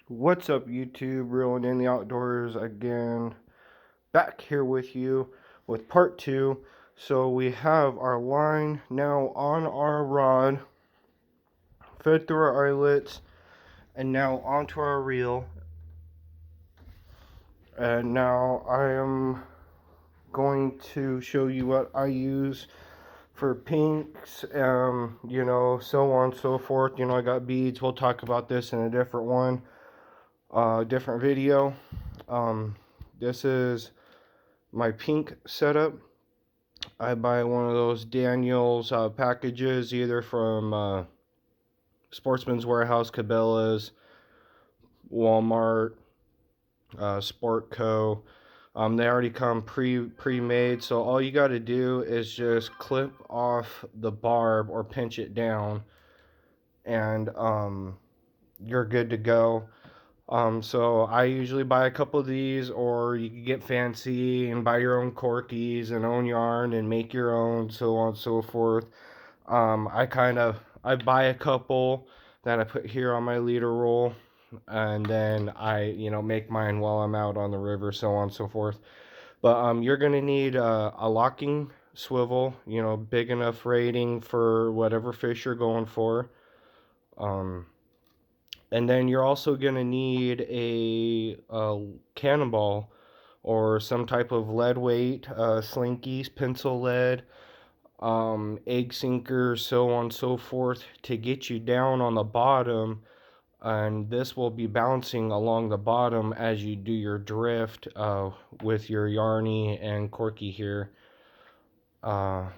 What's up, YouTube? Reeling in the outdoors again. Back here with you with part two. So we have our line now on our rod, fed through our eyelets, and now onto our reel. And now I am going to show you what I use for pinks, so on and so forth. I got beads. We'll talk about this in a different one, different video. This is my pink setup. I buy one of those Daniels packages, either from Sportsman's Warehouse, Cabela's, Walmart, Sport Co. They already come pre-made, so all you got to do is just clip off the barb or pinch it down, and you're good to go. So I usually buy a couple of these, or you can get fancy and buy your own corkies and own yarn and make your own, so on and so forth. I buy a couple that I put here on my leader roll, and then I make mine while I'm out on the river, so on and so forth. But you're gonna need a locking swivel, big enough rating for whatever fish you're going for. And then you're also going to need a cannonball or some type of lead weight, slinkies, pencil lead, egg sinkers, so on and so forth, to get you down on the bottom. And this will be bouncing along the bottom as you do your drift with your Yarny and Corky here. What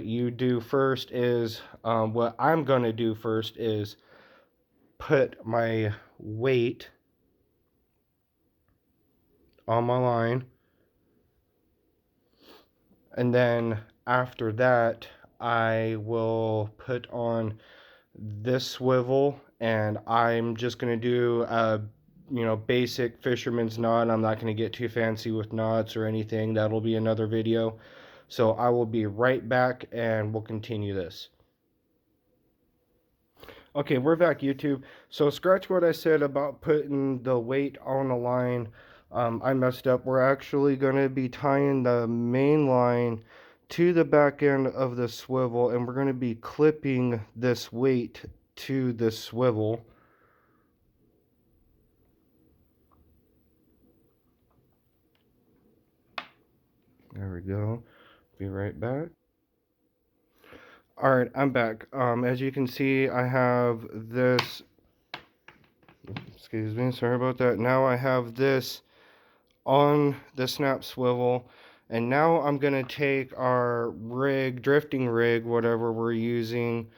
you do first is, what I'm going to do first is put my weight on my line, and then after that I will put on this swivel, and I'm just going to do a basic fisherman's knot. I'm not going to get too fancy with knots or anything. That'll be another video. So I will be right back and we'll continue this. Okay, we're back, YouTube. So scratch what I said about putting the weight on the line. I messed up. We're actually going to be tying the main line to the back end of the swivel, and we're going to be clipping this weight to the swivel. There we go. Be right back. Alright, I'm back. As you can see, I have this, excuse me, sorry about that. Now I have this on the snap swivel, and now I'm going to take our rig, drifting rig, whatever we're using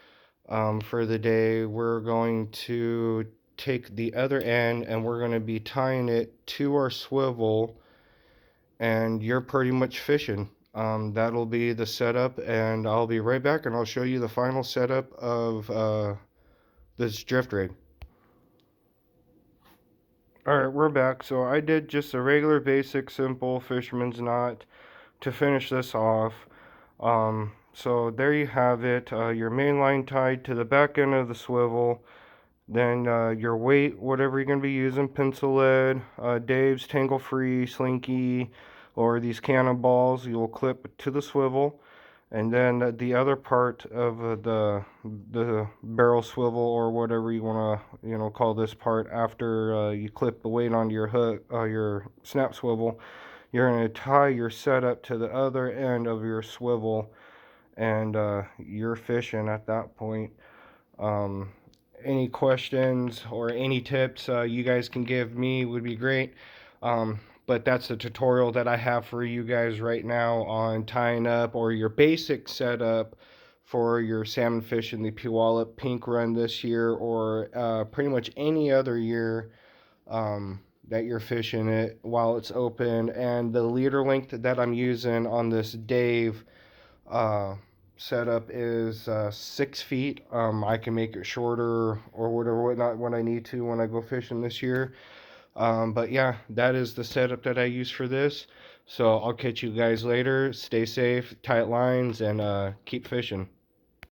for the day. We're going to take the other end and we're going to be tying it to our swivel, and you're pretty much fishing. That'll be the setup, and I'll be right back and I'll show you the final setup of this drift rig. Alright, we're back. So I did just a regular basic simple fisherman's knot to finish this off. So there you have it. Your main line tied to the back end of the swivel. Then your weight, whatever you're going to be using, pencil lead, Dave's Tangle Free, Slinky, or these cannonballs, you'll clip to the swivel. And then the other part of the barrel swivel, or whatever you want to call this part, after you clip the weight onto your hook, your snap swivel, you're going to tie your setup to the other end of your swivel, and you're fishing at that point. Any questions or any tips you guys can give me would be great. But that's the tutorial that I have for you guys right now on tying up, or your basic setup for your salmon fish in the Puyallup Pink Run this year, or pretty much any other year that you're fishing it while it's open. And the leader length that I'm using on this Dave setup is 6 feet. I can make it shorter or whatnot when I need to when I go fishing this year. But yeah, that is the setup that I use for this. So I'll catch you guys later. Stay safe, tight lines, and keep fishing.